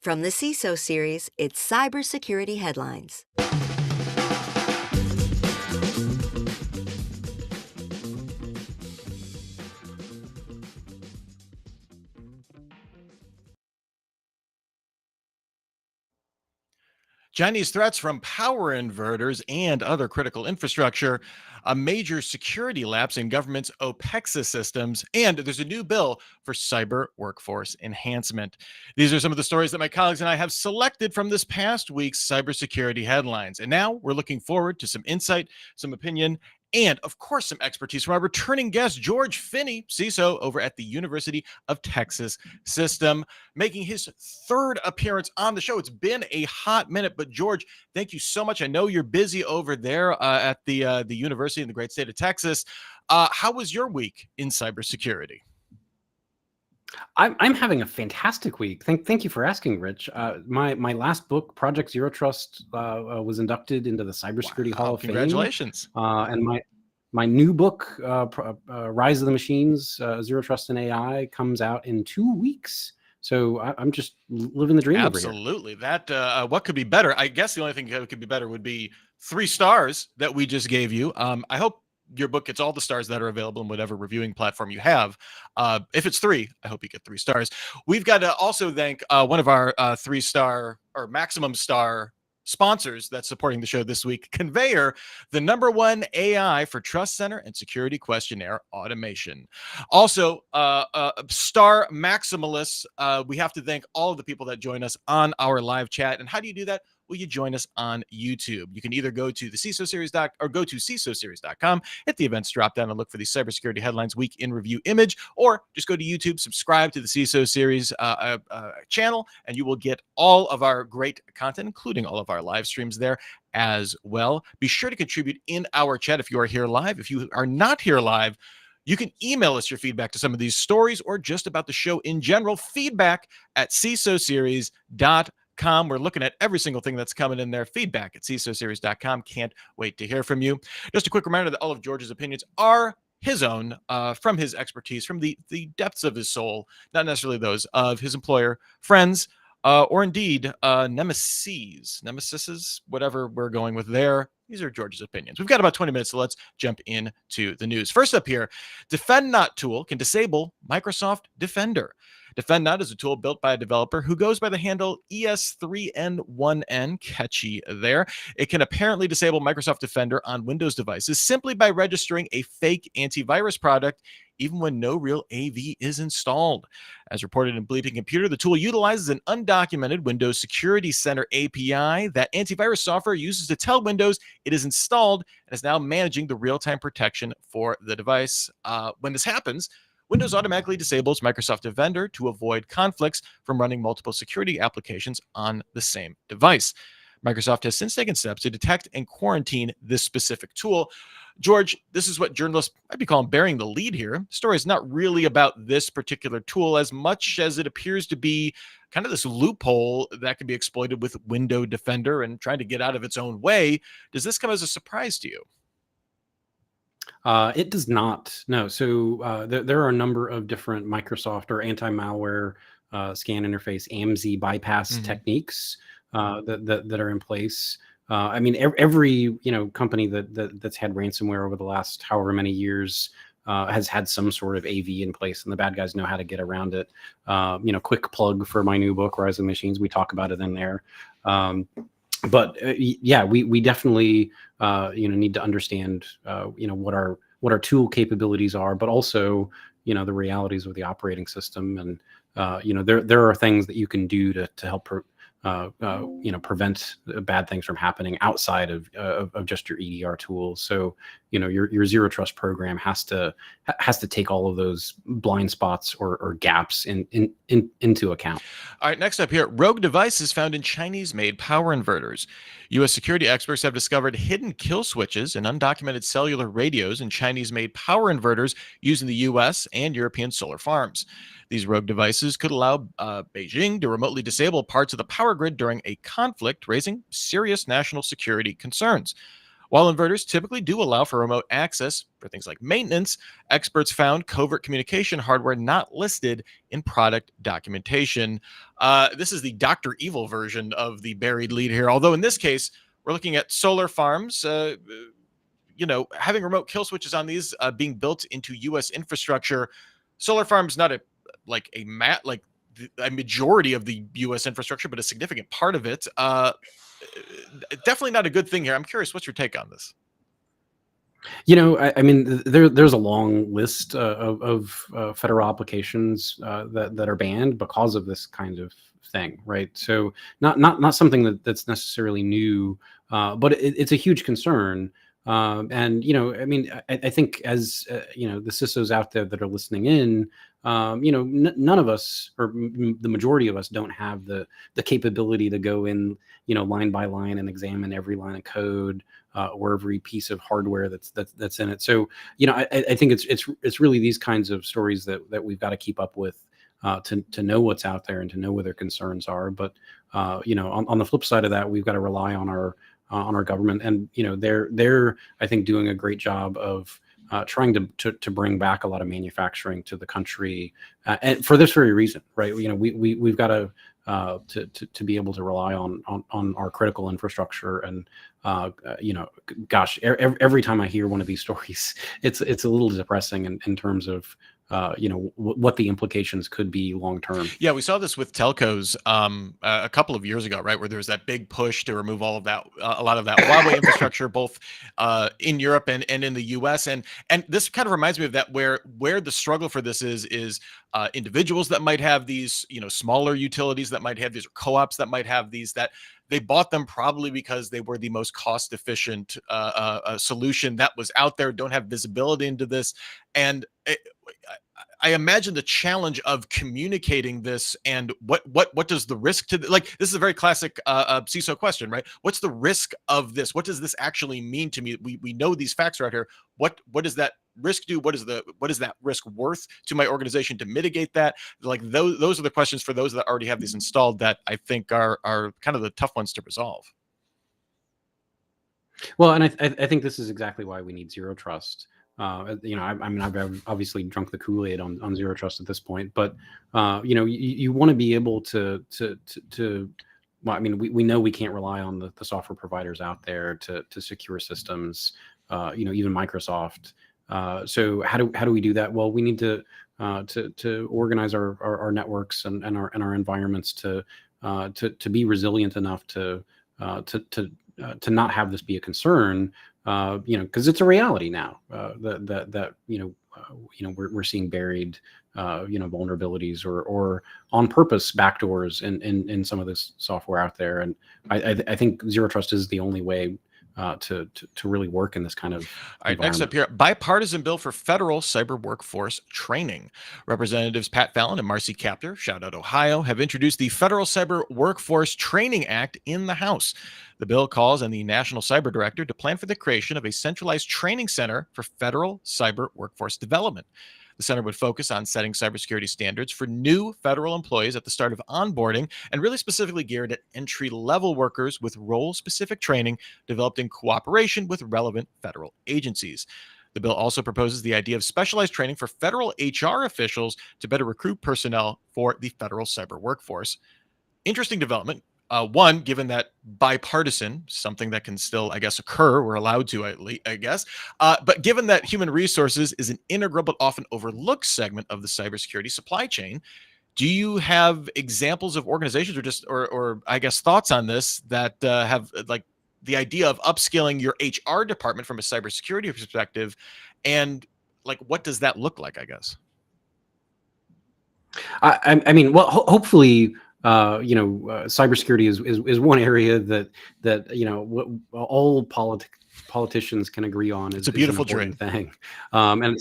From the CISO Series, it's cybersecurity headlines. Chinese threats from power inverters and other critical infrastructure, a major security lapse in government's OPEXA systems, and there's a new bill for cyber workforce enhancement. These are some of the stories that my colleagues and I have selected from this past week's cybersecurity headlines. And now we're looking forward to some insight, some opinion, and of course, some expertise from our returning guest, George Finney, CISO over at the University of Texas System, making his third appearance on the show. It's been a hot minute, but George, thank you so much. I know you're busy over there at the university in the great state of Texas. How was your week in cybersecurity? I'm having a fantastic week. Thank you for asking, Rich. My last book, Project Zero Trust, was inducted into the Cybersecurity Hall of Fame. Congratulations! And my new book, Rise of the Machines: Zero Trust in AI, comes out in 2 weeks. So I'm just living the dream over here. Absolutely. That what could be better? I guess the only thing that could be better would be 3 stars that we just gave you. I hope your book gets all the stars that are available in whatever reviewing platform you have. If it's 3, I hope you get 3 stars. We've got to also thank one of our 3-star or maximum star sponsors that's supporting the show this week, Conveyor, the #1 AI for Trust Center and Security Questionnaire Automation. Also, Star Maximalists, we have to thank all of the people that join us on our live chat. And how do you do that? Will you join us on YouTube? You can either go to the CISO Series or go to CISOseries.com, hit the events drop down and look for the cybersecurity headlines week in review image, or just go to YouTube, subscribe to the CISO Series channel, and you will get all of our great content, including all of our live streams there as well. Be sure to contribute in our chat if you are here live. If you are not here live, you can email us your feedback to some of these stories or just about the show in general. Feedback at CISOseries.com. We're looking at every single thing that's coming in there. Feedback at CISOseries.com. Can't wait to hear from you. Just a quick reminder that all of George's opinions are his own, from his expertise, from the depths of his soul, not necessarily those of his employer, friends, or indeed nemesis, whatever we're going with there. These are George's opinions. We've got about 20 minutes, so let's jump into the news. First up here, DefendNot tool can disable Microsoft Defender. DefendNot is a tool built by a developer who goes by the handle ES3N1N, catchy there. It can apparently disable Microsoft Defender on Windows devices simply by registering a fake antivirus product, even when no real AV is installed. As reported in Bleeping Computer, the tool utilizes an undocumented Windows Security Center API that antivirus software uses to tell Windows it is installed and is now managing the real-time protection for the device. When this happens, Windows automatically disables Microsoft Defender to avoid conflicts from running multiple security applications on the same device. Microsoft has since taken steps to detect and quarantine this specific tool. George, this is what journalists might be calling bearing the lead here. The story is not really about this particular tool as much as it appears to be kind of this loophole that can be exploited with Windows Defender and trying to get out of its own way. Does this come as a surprise to you? It does not. No. So there are a number of different Microsoft or anti-malware scan interface AMZ bypass techniques that are in place. I mean, every company that's had ransomware over the last however many years has had some sort of AV in place, and the bad guys know how to get around it. Quick plug for my new book, Rise of the Machines. We talk about it in there. But yeah, we definitely need to understand what our tool capabilities are, but also the realities of the operating system, and there are things that you can do to help prevent bad things from happening outside of just your EDR tools. So your zero trust program has to take all of those blind spots or gaps into account. All right, next up here, rogue devices found in Chinese-made power inverters. U.S. security experts have discovered hidden kill switches and undocumented cellular radios in Chinese-made power inverters used in the U.S. and European solar farms. These rogue devices could allow Beijing to remotely disable parts of the power grid during a conflict, raising serious national security concerns. While inverters typically do allow for remote access for things like maintenance, experts found covert communication hardware not listed in product documentation. This is the Dr. Evil version of the buried lead here, although in this case, we're looking at solar farms. Having remote kill switches on these being built into U.S. infrastructure. Solar farms not a like a mat like a majority of the U.S. infrastructure, but a significant part of it. Definitely not a good thing here. I'm curious, what's your take on this? I mean, there's a long list of federal applications that are banned because of this kind of thing, right? So not something that's necessarily new, but it's a huge concern. And I mean, I think as the CISOs out there that are listening in, none of us, or the majority of us, don't have the capability to go in, line by line and examine every line of code or every piece of hardware that's in it. So I think it's really these kinds of stories that we've got to keep up with to know what's out there and to know where their concerns are. But on the flip side of that, we've got to rely on our government, and they're I think doing a great job of trying to bring back a lot of manufacturing to the country, and for this very reason, right? We've got to be able to rely on our critical infrastructure, and gosh, every time I hear one of these stories, it's a little depressing in terms of what the implications could be long term. Yeah, we saw this with telcos a couple of years ago, right, where there was that big push to remove all of that, a lot of that Huawei infrastructure, both in Europe and in the U.S. And this kind of reminds me of that, where the struggle for this is individuals that might have these, smaller utilities that might have these, or co-ops that might have these, that they bought them probably because they were the most cost efficient solution that was out there, don't have visibility into this. And I imagine the challenge of communicating this, and what does the risk to like, this is a very classic CISO question, right? What's the risk of this? What does this actually mean to me? We know these facts are out here. What does that risk do? What is that risk worth to my organization to mitigate that? Like those are the questions for those that already have these installed that I think are kind of the tough ones to resolve. Well, and I think this is exactly why we need zero trust. I mean, I've obviously drunk the Kool-Aid on zero trust at this point, but you want to be able to well, I mean, we know we can't rely on the software providers out there to secure systems, even Microsoft. So how do we do that? Well, we need to organize our networks and our environments to be resilient enough to not have this be a concern, because it's a reality now, that we're seeing buried vulnerabilities or on purpose backdoors in some of this software out there. And I think zero trust is the only way to really work in this kind of All right, next up here, bipartisan bill for federal cyber workforce training. Representatives Pat Fallon and Marcy Kaptur, shout out Ohio, have introduced the Federal Cyber Workforce Training Act in the House. The bill calls on the National Cyber Director to plan for the creation of a centralized training center for federal cyber workforce development. The center would focus on setting cybersecurity standards for new federal employees at the start of onboarding, and really specifically geared at entry-level workers with role-specific training developed in cooperation with relevant federal agencies. The bill also proposes the idea of specialized training for federal HR officials to better recruit personnel for the federal cyber workforce. Interesting development. One, given that bipartisan, something that can still, I guess, occur, we're allowed to, I guess. But given that human resources is an integral but often overlooked segment of the cybersecurity supply chain, do you have examples of organizations, or I guess thoughts on this, that have like the idea of upskilling your HR department from a cybersecurity perspective, and like what does that look like? I guess. I mean, well, hopefully, cybersecurity is one area that all politicians can agree on. It's a beautiful dream thing, and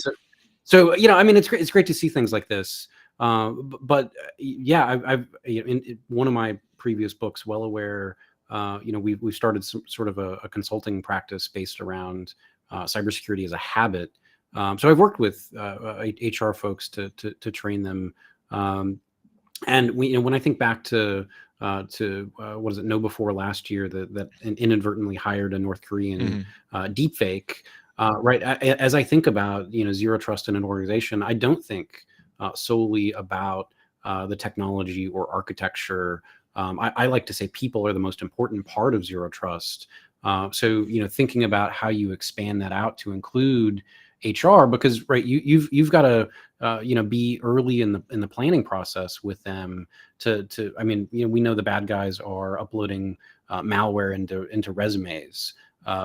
so I mean, it's great to see things like this. But yeah, I've in one of my previous books, well aware, we've started some sort of a consulting practice based around cybersecurity as a habit. So I've worked with HR folks to train them. And when I think back to what is it, Know Before last year, that inadvertently hired a North Korean deepfake, right? As I think about zero trust in an organization, I don't think solely about the technology or architecture. I like to say people are the most important part of zero trust. So thinking about how you expand that out to include HR, because right, you've got to be early in the planning process with them to I mean, we know the bad guys are uploading malware into resumes.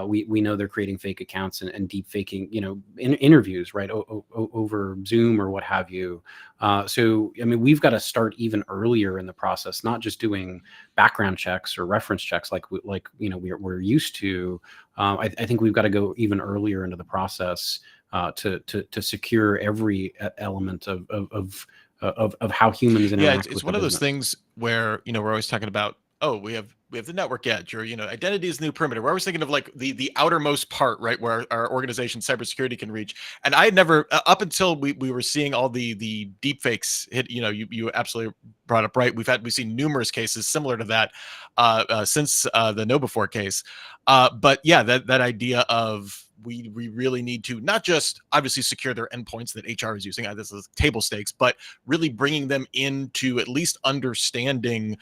We know they're creating fake accounts and deep faking, interviews, right, over Zoom or what have you. So, I mean, we've got to start even earlier in the process, not just doing background checks or reference checks like we're used to. I think we've got to go even earlier into the process to secure every element of how humans Yeah, interact it's with the one of those business. things where we're always talking about, oh, we have the network edge, or identity is the new perimeter. We're always thinking of like the outermost part, right, where our organization cybersecurity can reach. And I had never up until we were seeing all the deep fakes hit. You absolutely brought up right. We've seen numerous cases similar to that since the Know Before case. But yeah, that idea of we really need to not just obviously secure their endpoints that HR is using. This is table stakes, but really bringing them into at least understanding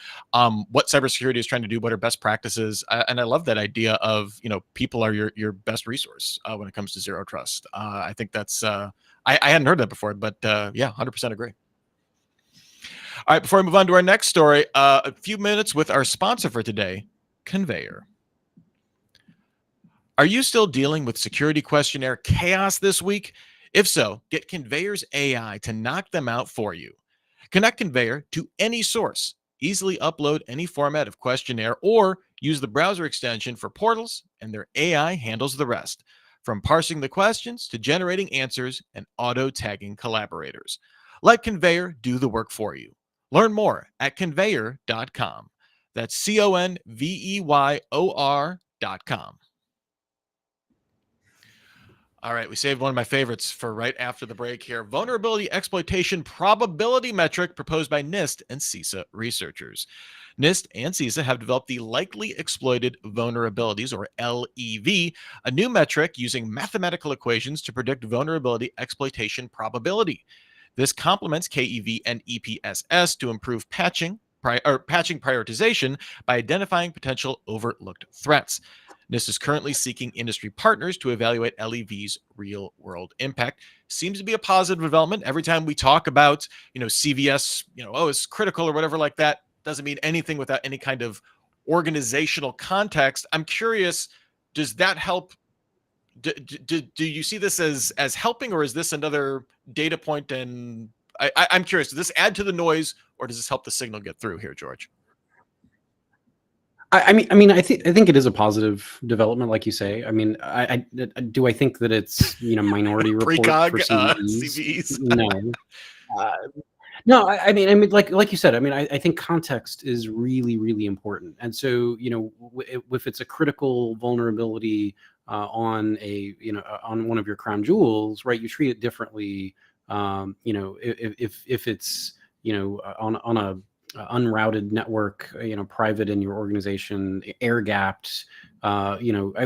what cybersecurity is trying to do, what are best practices. And I love that idea of, people are your best resource when it comes to zero trust. I think that's, I hadn't heard that before, but yeah, 100% agree. All right, before I move on to our next story, a few minutes with our sponsor for today, Conveyor. Are you still dealing with security questionnaire chaos this week? If so, get Conveyor's AI to knock them out for you. Connect Conveyor to any source. Easily upload any format of questionnaire or use the browser extension for portals, and their AI handles the rest. From parsing the questions to generating answers and auto tagging collaborators. Let Conveyor do the work for you. Learn more at conveyor.com. That's CONVEYOR.com. All right, we saved one of my favorites for right after the break here. Vulnerability exploitation probability metric proposed by NIST and CISA researchers. NIST and CISA have developed the likely exploited vulnerabilities, or LEV, a new metric using mathematical equations to predict vulnerability exploitation probability. This complements KEV and EPSS to improve patching prioritization by identifying potential overlooked threats. NIST is currently seeking industry partners to evaluate LEV's real-world impact. Seems to be a positive development. Every time we talk about, CVS, it's critical or whatever like that, doesn't mean anything without any kind of organizational context. I'm curious, does that help? Do you see this as helping, or is this another data point? And I'm curious, does this add to the noise, or does this help the signal get through here, George? I think it is a positive development, like you say. I mean, I think that it's minority report for Precog CVEs. CVEs. No, uh, no. I mean, like you said. I mean, I think context is really, really important. And so, if it's a critical vulnerability on on one of your crown jewels, right, you treat it differently. If it's on a unrouted network, private in your organization, air gapped, I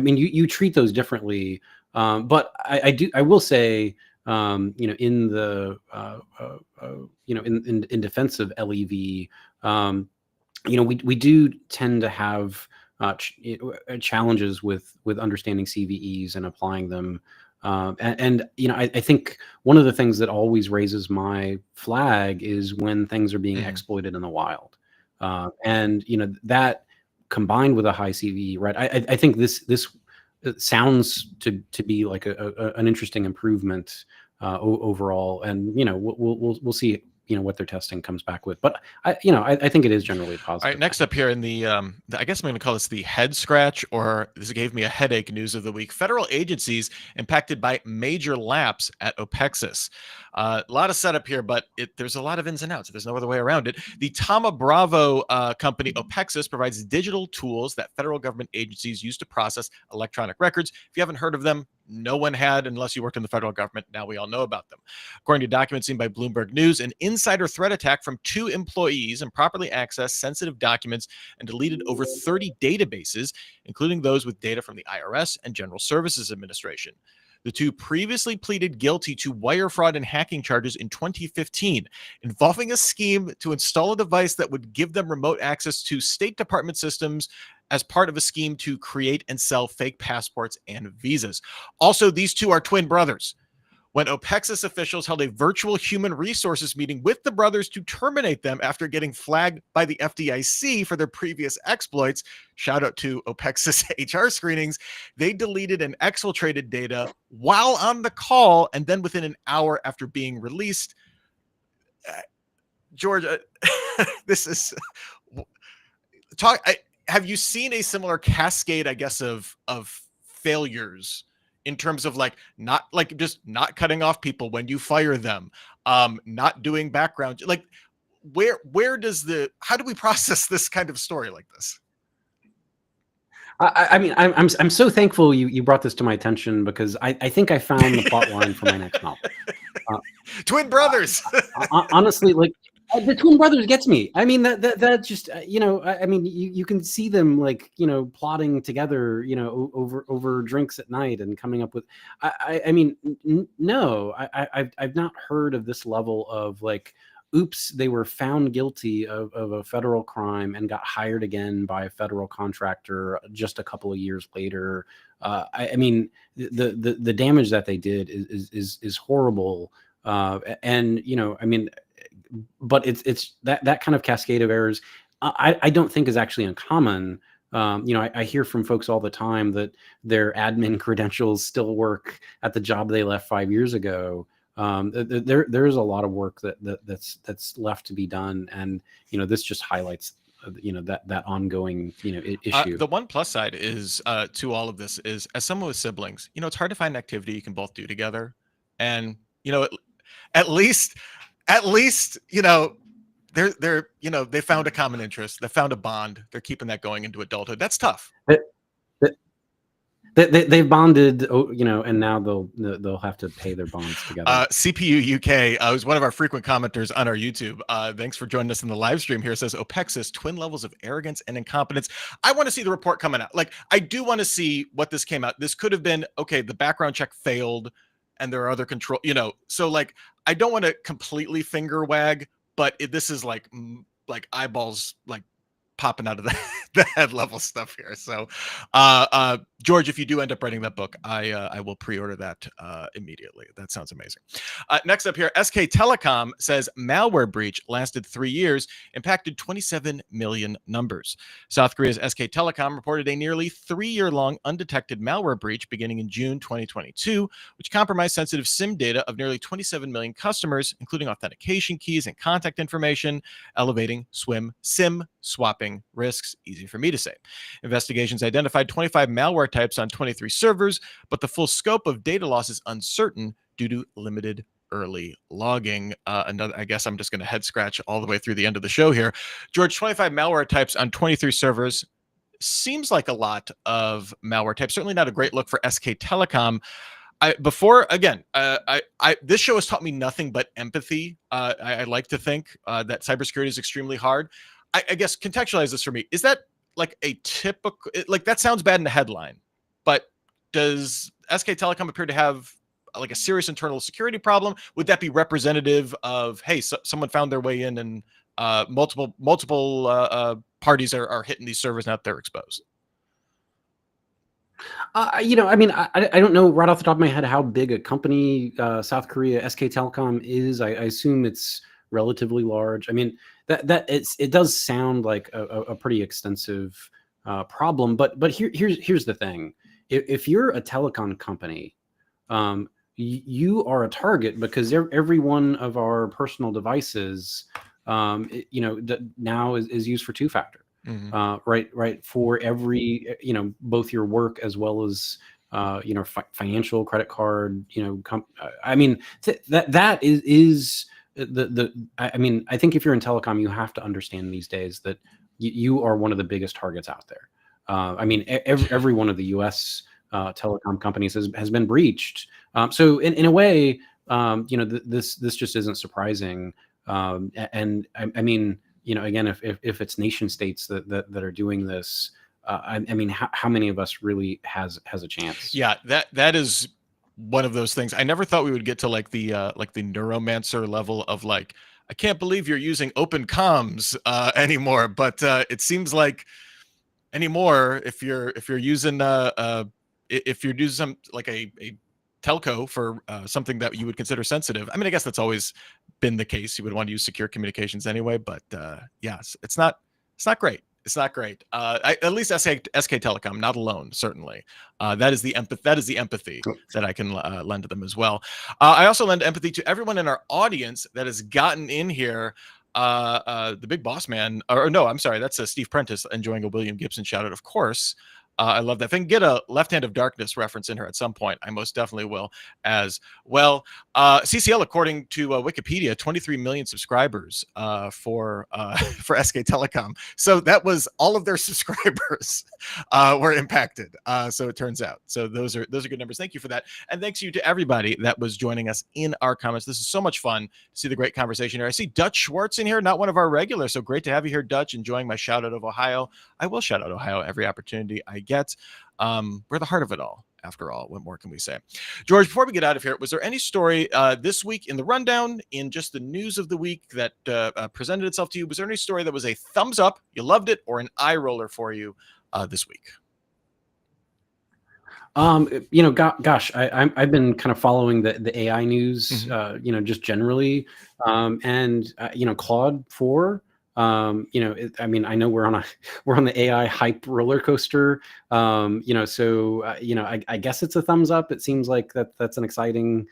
mean, you treat those differently. But I will say, in the in defense of LEV, we do tend to have challenges with understanding CVEs and applying them. I think one of the things that always raises my flag is when things are being exploited in the wild, and that combined with a high CVE, right? I think this sounds to be like an interesting improvement overall, and we'll see what their testing comes back with, but I think it is generally positive. All right, next up here in the I guess I'm going to call this the head scratch, or this gave me a headache news of the week. Federal agencies impacted by major lapse at OPEXIS. A lot of setup here, but there's a lot of ins and outs. There's no other way around it. The Thoma Bravo company OPEXIS provides digital tools that federal government agencies use to process electronic records. If you haven't heard of them, no one had unless you worked in the federal government. Now we all know about them. According to documents seen by Bloomberg News, an insider threat attack from 2 employees improperly accessed sensitive documents and deleted over 30 databases, including those with data from the IRS and General Services Administration. The 2 previously pleaded guilty to wire fraud and hacking charges in 2015, involving a scheme to install a device that would give them remote access to State Department systems as part of a scheme to create and sell fake passports and visas. Also, these 2 are twin brothers. When OPEXIS officials held a virtual human resources meeting with the brothers to terminate them after getting flagged by the FDIC for their previous exploits, shout out to OPEXIS HR screenings, they deleted and exfiltrated data while on the call, and then within an hour after being released. George, this is have you seen a similar cascade, I guess, of failures in terms of just not cutting off people when you fire them, not doing background, like how do we process this kind of story like this? I mean, I'm so thankful you brought this to my attention, because I think I found the plot line for my next novel. Twin brothers. Honestly, like, the twin brothers gets me. I mean, that just, I mean, you can see them, like, plotting together, over drinks at night and coming up with, I mean, no, I've not heard of this level of, like, oops, they were found guilty of a federal crime and got hired again by a federal contractor just a couple of years later. I mean, the damage that they did is horrible. And, I mean, but it's that kind of cascade of errors, I don't think is actually uncommon. I hear from folks all the time that their admin credentials still work at the job they left 5 years ago. There's a lot of work that's left to be done, and this just highlights that ongoing issue. The one plus side is to all of this is, as someone with siblings, it's hard to find an activity you can both do together, and at least they're they found a common interest, they found a bond, they're keeping that going into adulthood. That's tough. They've bonded, and now they'll have to pay their bonds together. CPU UK was one of our frequent commenters on our YouTube. Thanks for joining us in the live stream here. It says OPEXIS, twin levels of arrogance and incompetence. I want to see the report coming out. Like, I do want to see what this came out. This could have been, okay, the background check failed and there are other control, so, like, I don't want to completely finger wag, but this is like eyeballs, like, popping out of the head level stuff here. So George, if you do end up writing that book, I will pre-order that immediately. That sounds amazing. Next up here, SK Telecom says malware breach lasted 3 years, impacted 27 million numbers. South Korea's SK Telecom reported a nearly 3-year-long undetected malware breach beginning in June 2022, which compromised sensitive SIM data of nearly 27 million customers, including authentication keys and contact information, elevating SIM swapping risks. Easy for me to say. Investigations identified 25 malware types on 23 servers, but the full scope of data loss is uncertain due to limited early logging. I guess I'm just going to head scratch all the way through the end of the show here. George, 25 malware types on 23 servers seems like a lot of malware types. Certainly not a great look for SK Telecom. This show has taught me nothing but empathy. I like to think that cybersecurity is extremely hard. I guess contextualize this for me. Is that like a typical, like, that sounds bad in the headline, but does SK Telecom appear to have like a serious internal security problem? Would that be representative of, hey, someone found their way in and multiple parties are hitting these servers now that they're exposed? I mean, I don't know right off the top of my head how big a company South Korea SK Telecom is. I assume it's relatively large. I mean, it does sound like a pretty extensive problem. But here's the thing: if you're a telecom company, you are a target because every one of our personal devices, now is used for two-factor. Mm-hmm. Right. For every, both your work as well as, financial, credit card, I mean, that is I mean, I think if you're in telecom, you have to understand these days that you are one of the biggest targets out there. I mean, every one of the U.S. telecom companies has been breached. So in a way, this just isn't surprising. And I mean, again, if it's nation states that are doing this, I mean, how many of us really has a chance? Yeah, that is one of those things. I never thought we would get to like the neuromancer level of like, I can't believe you're using open comms anymore. But it seems like anymore, if you're using if you're using some like a telco for something that you would consider sensitive. I mean, I guess that's always been the case. You would want to use secure communications anyway, but yes, it's not great. It's not great. At least SK Telecom, not alone, certainly. That is the empathy. That is the empathy that I can lend to them as well. I also lend empathy to everyone in our audience that has gotten in here. The big boss man, or no, I'm sorry, that's Steve Prentice enjoying a William Gibson shout out, of course. I love that. If I can get a Left Hand of Darkness reference in here at some point, I most definitely will as well. CCL, according to Wikipedia, 23 million subscribers for SK Telecom. So that was all of their subscribers were impacted. So it turns out. So those are good numbers. Thank you for that, and thanks you to everybody that was joining us in our comments. This is so much fun to see the great conversation here. I see Dutch Schwartz in here, not one of our regulars. So great to have you here, Dutch. Enjoying my shout out of Ohio. I will shout out Ohio every opportunity I get. We're the heart of it all, after all. What more can we say? George, before we get out of here, was there any story this week in the rundown, in just the news of the week, that presented itself to you? Was there any story that was a thumbs up, you loved it, or an eye roller for you this week? Gosh, I've been kind of following the AI news, just generally, and Claude 4. I mean, I know we're on the AI hype roller coaster. I guess it's a thumbs up. It seems like that's an exciting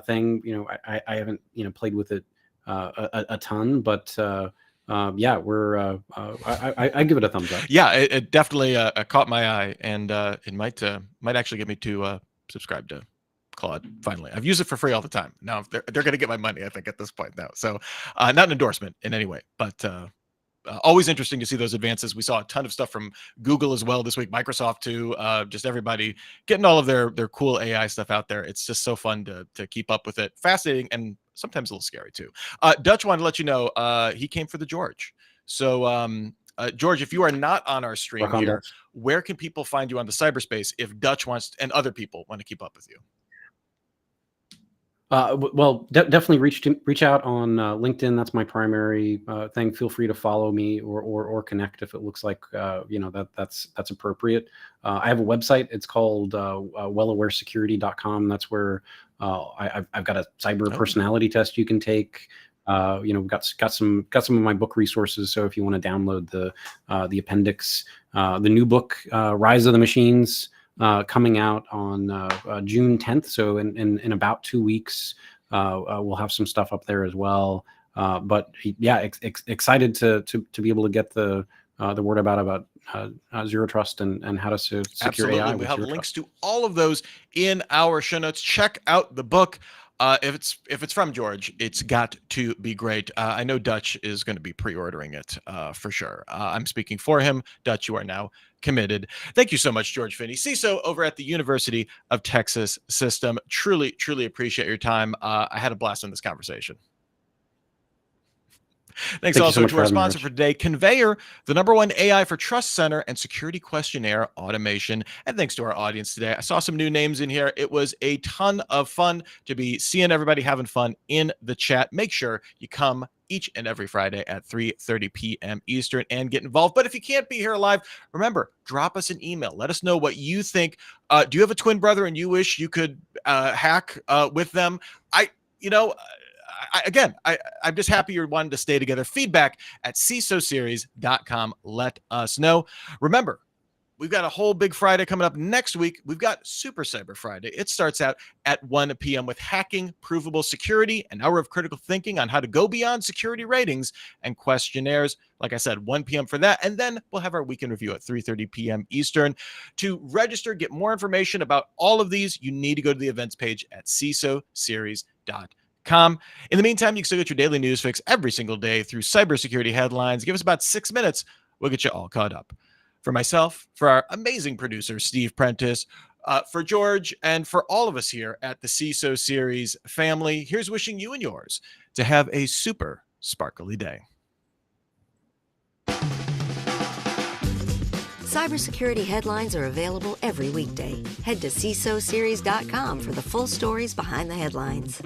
thing. I haven't played with it a ton, but yeah, I give it a thumbs up. Yeah, it definitely caught my eye, and it might actually get me to subscribe to Claude. Finally, I've used it for free all the time. Now they're going to get my money, I think, at this point now. So not an endorsement in any way, but always interesting to see those advances. We saw a ton of stuff from Google as well this week, Microsoft too, just everybody getting all of their cool AI stuff out there. It's just so fun to keep up with it. Fascinating, and sometimes a little scary too. Dutch wanted to let you know he came for the George. So George, if you are not on our stream here, Dutch. Where can people find you on the cyberspace if Dutch wants and other people want to keep up with you? Well, definitely reach out on LinkedIn. That's my primary thing. Feel free to follow me or connect if it looks like that's appropriate. I have a website. It's called wellawaresecurity.com. That's where I've got a cyber personality test you can take. We've got some of my book resources. So if you want to download the appendix, the new book, Rise of the Machines, coming out on June 10th. So in about 2 weeks, we'll have some stuff up there as well. But yeah, excited to be able to get the word about zero trust and how to secure Absolutely. AI. We have links to all of those in our show notes. Check out the book. If it's from George, it's got to be great. I know Dutch is going to be pre-ordering it for sure. I'm speaking for him. Dutch, you are now committed. Thank you so much, George Finney, CISO over at the University of Texas System. Truly, truly appreciate your time. I had a blast in this conversation. Thanks also to our sponsor for today, Conveyor, the #1 AI for Trust Center and security questionnaire automation. And thanks to our audience today. I saw some new names in here. It was a ton of fun to be seeing everybody having fun in the chat. Make sure you come each and every Friday at 3:30 p.m. Eastern and get involved. But if you can't be here live, remember, drop us an email. Let us know what you think. Do you have a twin brother and you wish you could hack with them? I'm just happy you're wanting to stay together. Feedback at CISOseries.com. Let us know. Remember, we've got a whole big Friday coming up next week. We've got Super Cyber Friday. It starts out at 1 p.m. with hacking, provable security, an hour of critical thinking on how to go beyond security ratings and questionnaires. Like I said, 1 p.m. for that. And then we'll have our weekend review at 3:30 p.m. Eastern. To register, get more information about all of these, you need to go to the events page at CISOseries.com. In the meantime, you can still get your daily news fix every single day through cybersecurity headlines. Give us about 6 minutes. We'll get you all caught up. For myself, for our amazing producer, Steve Prentice, For George and for all of us here at the CISO Series family, here's wishing you and yours to have a super sparkly day. Cybersecurity headlines are available every weekday. Head to CISOseries.com for the full stories behind the headlines.